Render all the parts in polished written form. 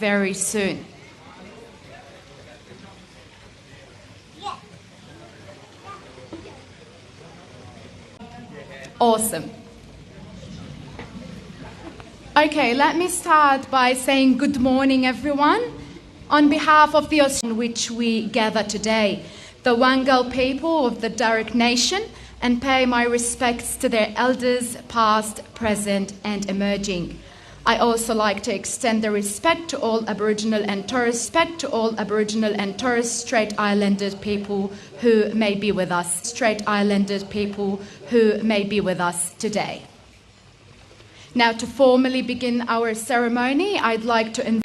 very soon. Awesome. Okay, let me start by saying good morning, everyone. On behalf of the Australian in which we gather today, the Wangal people of the Darug Nation, and pay my respects to their elders, past, present, and emerging. I also like to extend the respect to all Aboriginal and Torres Strait Islander people who may be with us, today. Now, to formally begin our ceremony, I'd like to invite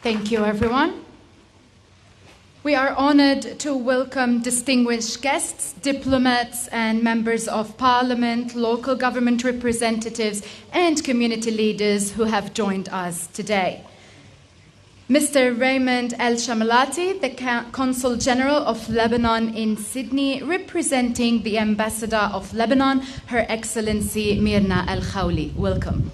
Thank you, everyone. We are honored to welcome distinguished guests, diplomats and members of parliament, local government representatives and community leaders who have joined us today. Mr. Raymond El Shamalati, the Consul General of Lebanon in Sydney, representing the Ambassador of Lebanon, Her Excellency Mirna Al Khawli. Welcome.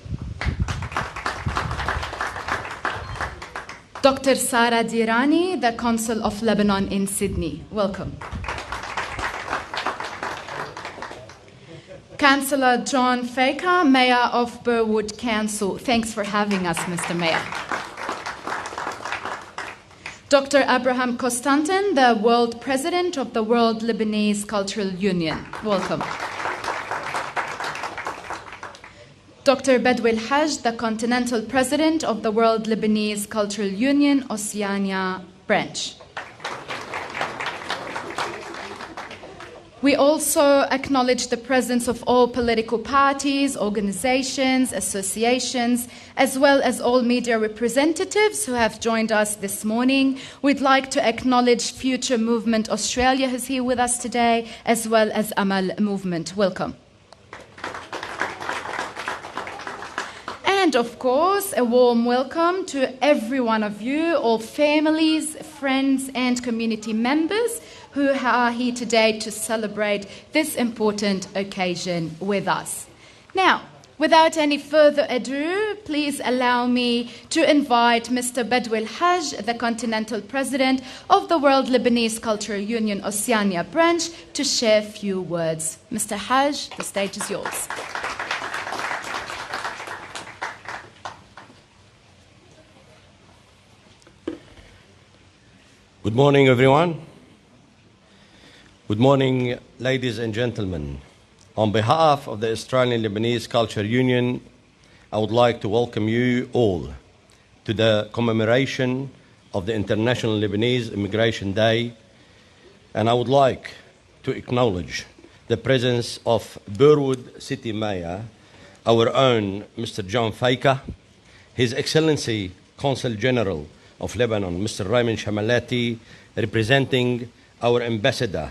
Dr. Sara Dirani, the Consul of Lebanon in Sydney. Welcome. Councillor John Faker, Mayor of Burwood Council. Thanks for having us, Mr. Mayor. Dr. Abraham Constantin, the World President of the World Lebanese Cultural Union. Welcome. Dr. Bedwil Haj, the Continental President of the World Lebanese Cultural Union, Oceania Branch. We also acknowledge the presence of all political parties, organizations, associations, as well as all media representatives who have joined us this morning. We'd like to acknowledge Future Movement Australia, who's here with us today, as well as Amal Movement. Welcome. And of course, a warm welcome to every one of you, all families, friends, and community members who are here today to celebrate this important occasion with us. Now, without any further ado, please allow me to invite Mr. Bedwil Haj, the Continental President of the World Lebanese Cultural Union Oceania Branch, to share a few words. Mr. Haj, the stage is yours. Good morning, everyone. Good morning, ladies and gentlemen. On behalf of the Australian Lebanese Cultural Union, I would like to welcome you all to the commemoration of the International Lebanese Immigration Day, and I would like to acknowledge the presence of Burwood City Mayor, our own Mr. John Faker, His Excellency Consul General of Lebanon, Mr. Raymond Shamalati, representing our Ambassador,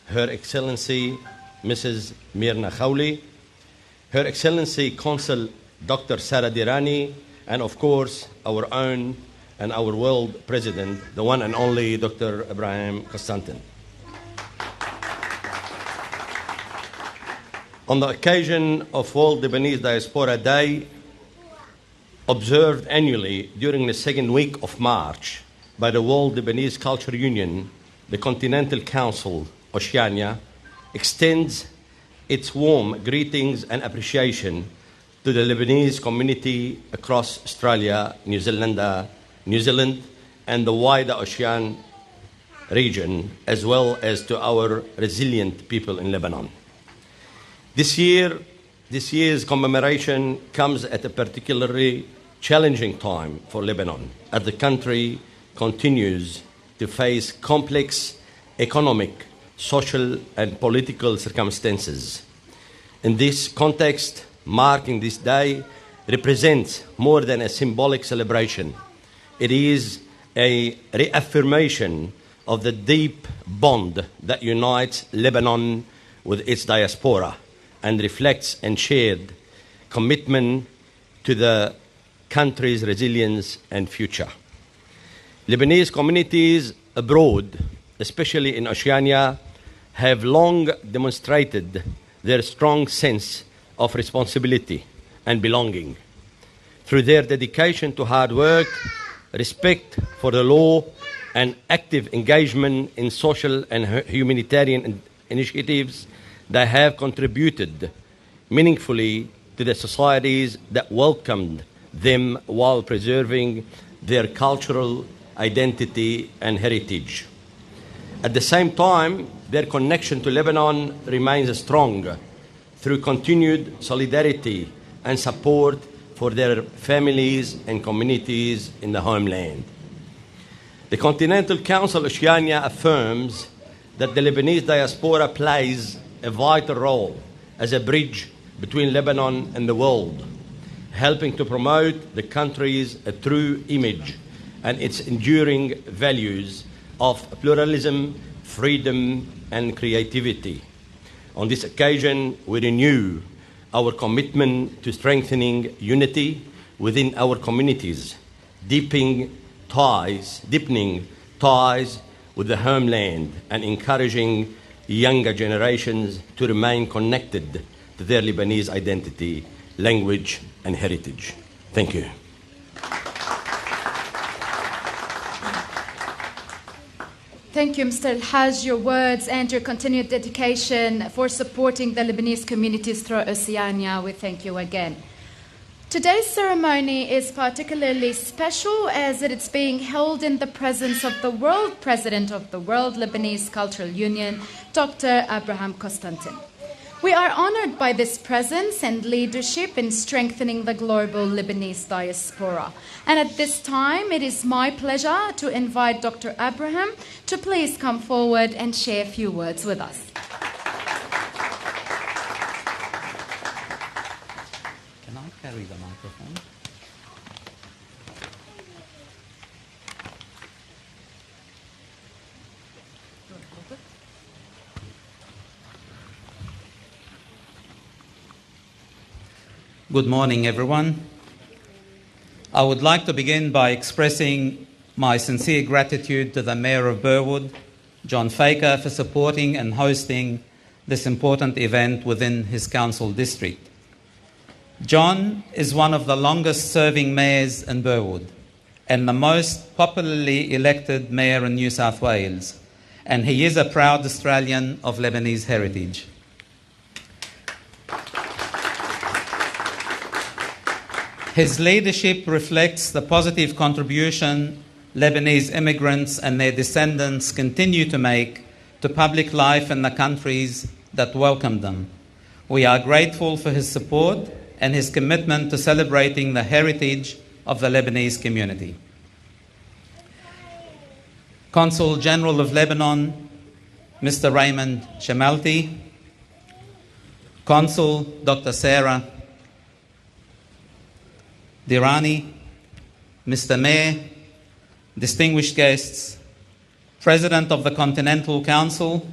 Her Excellency Mrs. Mirna Khawli, Her Excellency Consul Dr. Sarah Dirani, and of course our own and our world President, the one and only Dr. Ibrahim Constantin. On the occasion of World Lebanese Diaspora Day, observed annually during the second week of March by the World Lebanese Cultural Union, the Continental Council, Oceania, extends its warm greetings and appreciation to the Lebanese community across Australia, New Zealand, and the wider Oceania region, as well as to our resilient people in Lebanon. This year's commemoration comes at a particularly challenging time for Lebanon, as the country continues to face complex economic, social, and political circumstances. In this context, marking this day represents more than a symbolic celebration. It is a reaffirmation of the deep bond that unites Lebanon with its diaspora and reflects a shared commitment to the country's resilience and future. Lebanese communities abroad, especially in Oceania, have long demonstrated their strong sense of responsibility and belonging through their dedication to hard work, respect for the law, and active engagement in social and humanitarian initiatives. They have contributed meaningfully to the societies that welcomed them while preserving their cultural identity and heritage. At the same time, their connection to Lebanon remains strong through continued solidarity and support for their families and communities in the homeland. The Continental Council Oceania affirms that the Lebanese diaspora plays a vital role as a bridge between Lebanon and the world, helping to promote the country's true image and its enduring values of pluralism, freedom, and creativity. On this occasion, we renew our commitment to strengthening unity within our communities, deepening ties with the homeland, and encouraging younger generations to remain connected to their Lebanese identity, language, and heritage. Thank you. Thank you, Mr. Al-Haj, your words and your continued dedication for supporting the Lebanese communities throughout Oceania. We thank you again. Today's ceremony is particularly special as it is being held in the presence of the World President of the World Lebanese Cultural Union, Dr. Abraham Constantin. We are honored by this presence and leadership in strengthening the global Lebanese diaspora. And at this time, it is my pleasure to invite Dr. Abraham to please come forward and share a few words with us. Can I carry the microphone? Good morning, everyone. I would like to begin by expressing my sincere gratitude to the Mayor of Burwood, John Faker, for supporting and hosting this important event within his council district. John is one of the longest-serving mayors in Burwood and the most popularly elected mayor in New South Wales, and he is a proud Australian of Lebanese heritage. His leadership reflects the positive contribution Lebanese immigrants and their descendants continue to make to public life in the countries that welcomed them. We are grateful for his support and his commitment to celebrating the heritage of the Lebanese community. Consul General of Lebanon, Mr. Raymond Shamalti, Consul Dr. Sarah Dirani, Mr. Mayor, distinguished guests, President of the Continental Council,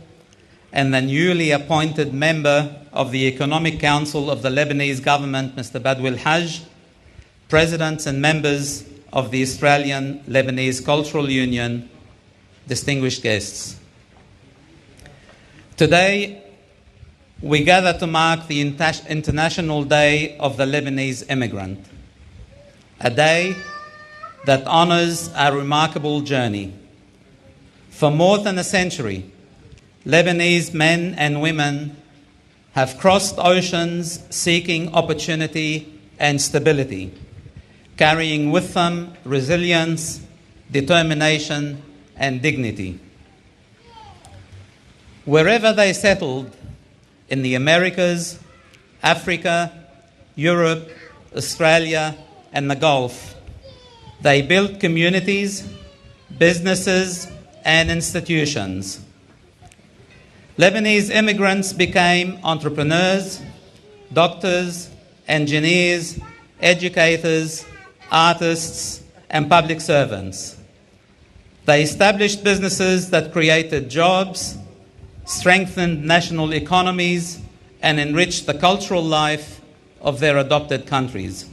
and the newly appointed member of the Economic Council of the Lebanese government, Mr. Badwi Haj, presidents and members of the Australian Lebanese Cultural Union, distinguished guests. Today, we gather to mark the International Day of the Lebanese Emigrant, a day that honours a remarkable journey. For more than a century, Lebanese men and women have crossed oceans seeking opportunity and stability, carrying with them resilience, determination, and dignity. Wherever they settled, in the Americas, Africa, Europe, Australia, and the Gulf, they built communities, businesses, and institutions. Lebanese immigrants became entrepreneurs, doctors, engineers, educators, artists, and public servants. They established businesses that created jobs, strengthened national economies, and enriched the cultural life of their adopted countries.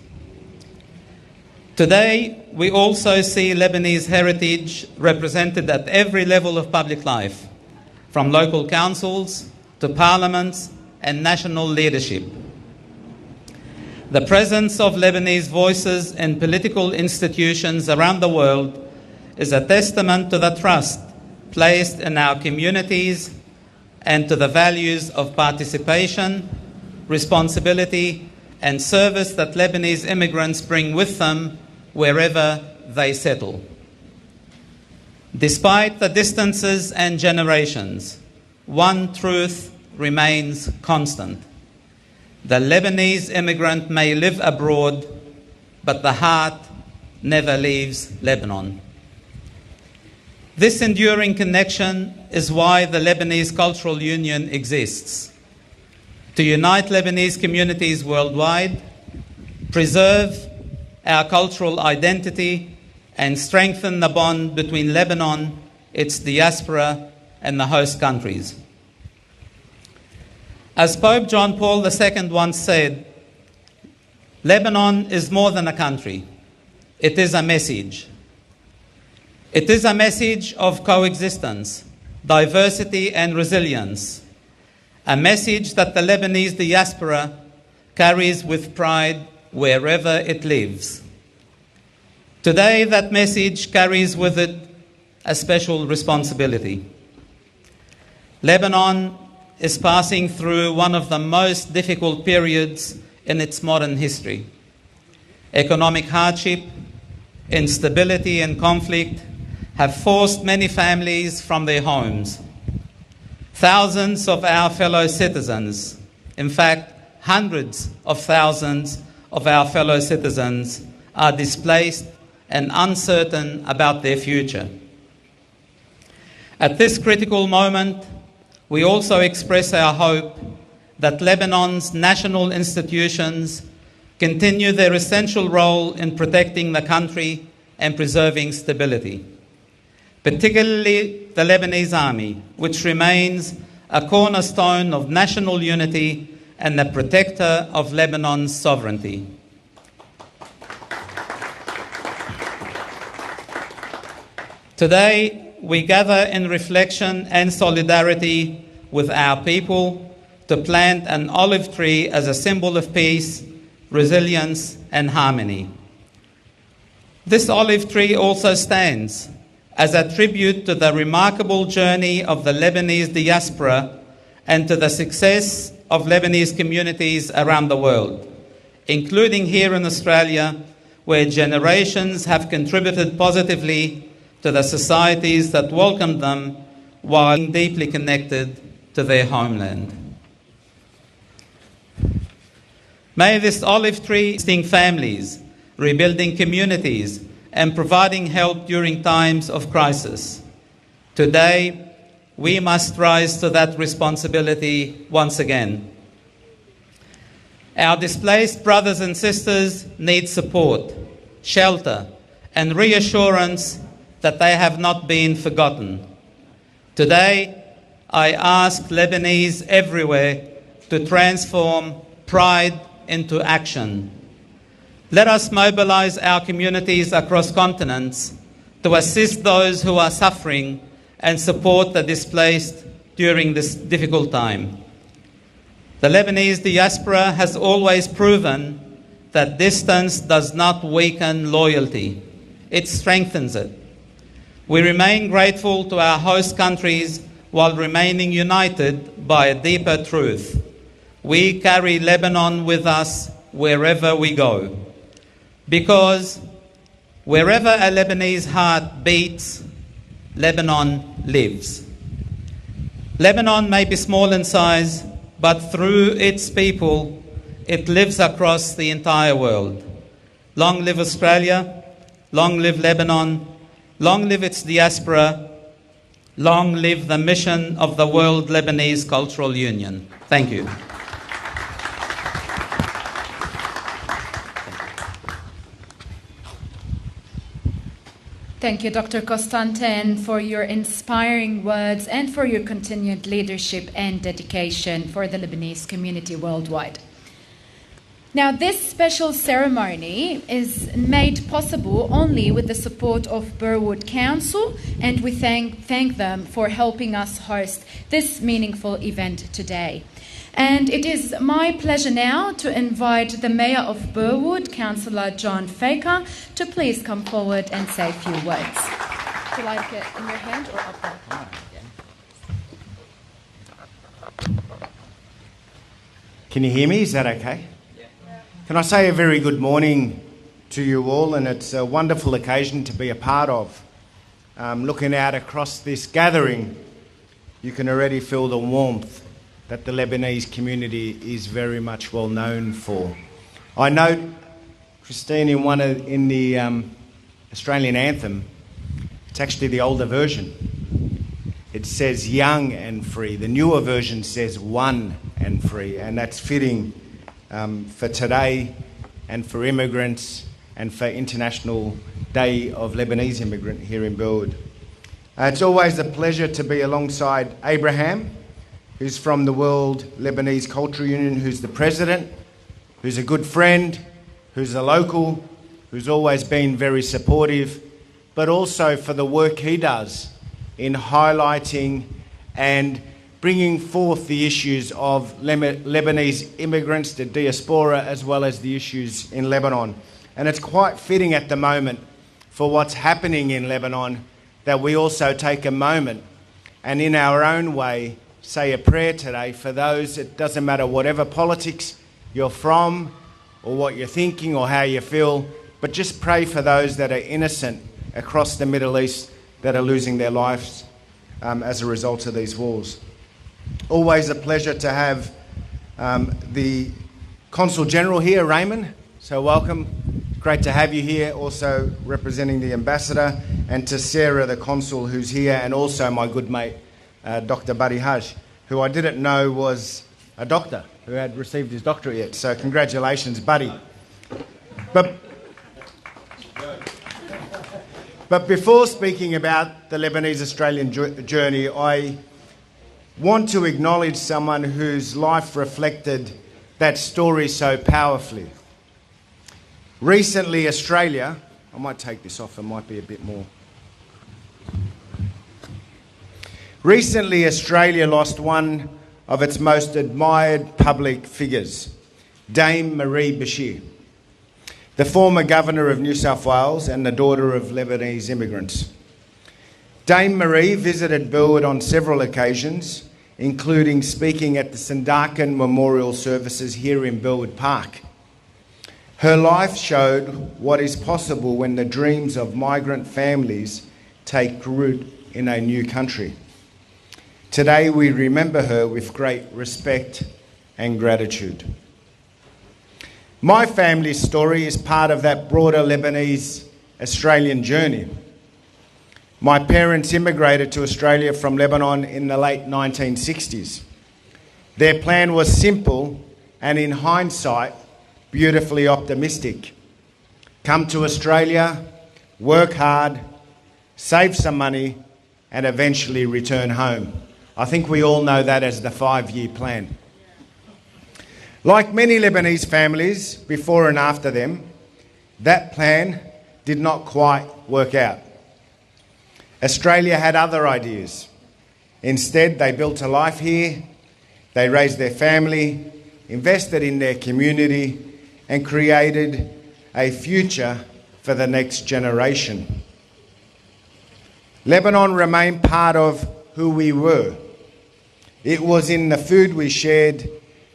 Today, we also see Lebanese heritage represented at every level of public life, from local councils to parliaments and national leadership. The presence of Lebanese voices in political institutions around the world is a testament to the trust placed in our communities and to the values of participation, responsibility, and service that Lebanese immigrants bring with them wherever they settle. Despite the distances and generations, one truth remains constant. The Lebanese immigrant may live abroad, but the heart never leaves Lebanon. This enduring connection is why the Lebanese Cultural Union exists: to unite Lebanese communities worldwide, preserve our cultural identity, and strengthen the bond between Lebanon, its diaspora, and the host countries. As Pope John Paul II once said, Lebanon is more than a country. It is a message. It is a message of coexistence, diversity, and resilience, a message that the Lebanese diaspora carries with pride wherever it lives. Today, that message carries with it a special responsibility. Lebanon is passing through one of the most difficult periods in its modern history. Economic hardship, instability, and conflict have forced many families from their homes. Thousands of our fellow citizens, in fact, hundreds of thousands of our fellow citizens, are displaced and uncertain about their future. At this critical moment, we also express our hope that Lebanon's national institutions continue their essential role in protecting the country and preserving stability, particularly the Lebanese Army, which remains a cornerstone of national unity and the protector of Lebanon's sovereignty. Today, we gather in reflection and solidarity with our people to plant an olive tree as a symbol of peace, resilience, and harmony. This olive tree also stands as a tribute to the remarkable journey of the Lebanese diaspora and to the success of Lebanese communities around the world, including here in Australia, where generations have contributed positively to the societies that welcomed them while being deeply connected to their homeland. May this olive tree sting families, rebuilding communities, and providing help during times of crisis. Today, we must rise to that responsibility once again. Our displaced brothers and sisters need support, shelter, and reassurance that they have not been forgotten. Today, I ask Lebanese everywhere to transform pride into action. Let us mobilize our communities across continents to assist those who are suffering and support the displaced during this difficult time. The Lebanese diaspora has always proven that distance does not weaken loyalty, it strengthens it. We remain grateful to our host countries while remaining united by a deeper truth. We carry Lebanon with us wherever we go, because wherever a Lebanese heart beats, Lebanon lives. Lebanon may be small in size, but through its people, it lives across the entire world. Long live Australia, long live Lebanon, long live its diaspora, long live the mission of the World Lebanese Cultural Union. Thank you. Thank you, Dr. Constantin, for your inspiring words and for your continued leadership and dedication for the Lebanese community worldwide. Now, this special ceremony is made possible only with the support of Burwood Council, and we thank them for helping us host this meaningful event today. And it is my pleasure now to invite the Mayor of Burwood, Councillor John Faker, to please come forward and say a few words. Would you like it in your hand or up there? Can you hear me? Is that okay? Can I say a very good morning to you all, and it's a wonderful occasion to be a part of. Looking out across this gathering, you can already feel the warmth that the Lebanese community is very much well known for. I note, Christine, in the Australian anthem, it's actually the older version. It says young and free. The newer version says one and free, and that's fitting for today and for immigrants and for International Day of Lebanese Immigrant here in Burwood. It's always a pleasure to be alongside Abraham, who's from the World Lebanese Cultural Union, who's the president, who's a good friend, who's a local, who's always been very supportive, but also for the work he does in highlighting and bringing forth the issues of Lebanese immigrants, the diaspora, as well as the issues in Lebanon. And it's quite fitting at the moment for what's happening in Lebanon that we also take a moment and in our own way say a prayer today for those. It doesn't matter whatever politics you're from or what you're thinking or how you feel, but just pray for those that are innocent across the Middle East that are losing their lives as a result of these wars. Always a pleasure to have the Consul General here, Raymond, so welcome. Great to have you here, also representing the Ambassador, and to Sarah, the Consul, who's here, and also my good mate, Dr. Buddy Haj, who I didn't know was a doctor who had received his doctorate yet. So congratulations, Buddy. But before speaking about the Lebanese Australian journey, I want to acknowledge someone whose life reflected that story so powerfully. Recently, Australia, I might take this off, it might be a bit more. Recently, Australia lost one of its most admired public figures, Dame Marie Bashir, the former Governor of New South Wales and the daughter of Lebanese immigrants. Dame Marie visited Burwood on several occasions, including speaking at the Sandakan Memorial Services here in Burwood Park. Her life showed what is possible when the dreams of migrant families take root in a new country. Today we remember her with great respect and gratitude. My family's story is part of that broader Lebanese Australian journey. My parents immigrated to Australia from Lebanon in the late 1960s. Their plan was simple and, in hindsight, beautifully optimistic. Come to Australia, work hard, save some money, and eventually return home. I think we all know that as the 5-year plan. Like many Lebanese families before and after them, that plan did not quite work out. Australia had other ideas. Instead, they built a life here, they raised their family, invested in their community, and created a future for the next generation. Lebanon remained part of who we were. It was in the food we shared,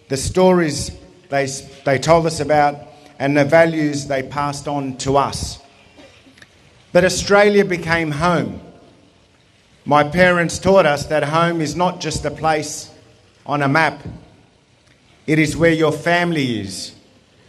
the stories they told us about, and the values they passed on to us. But Australia became home. My parents taught us that home is not just a place on a map. It is where your family is,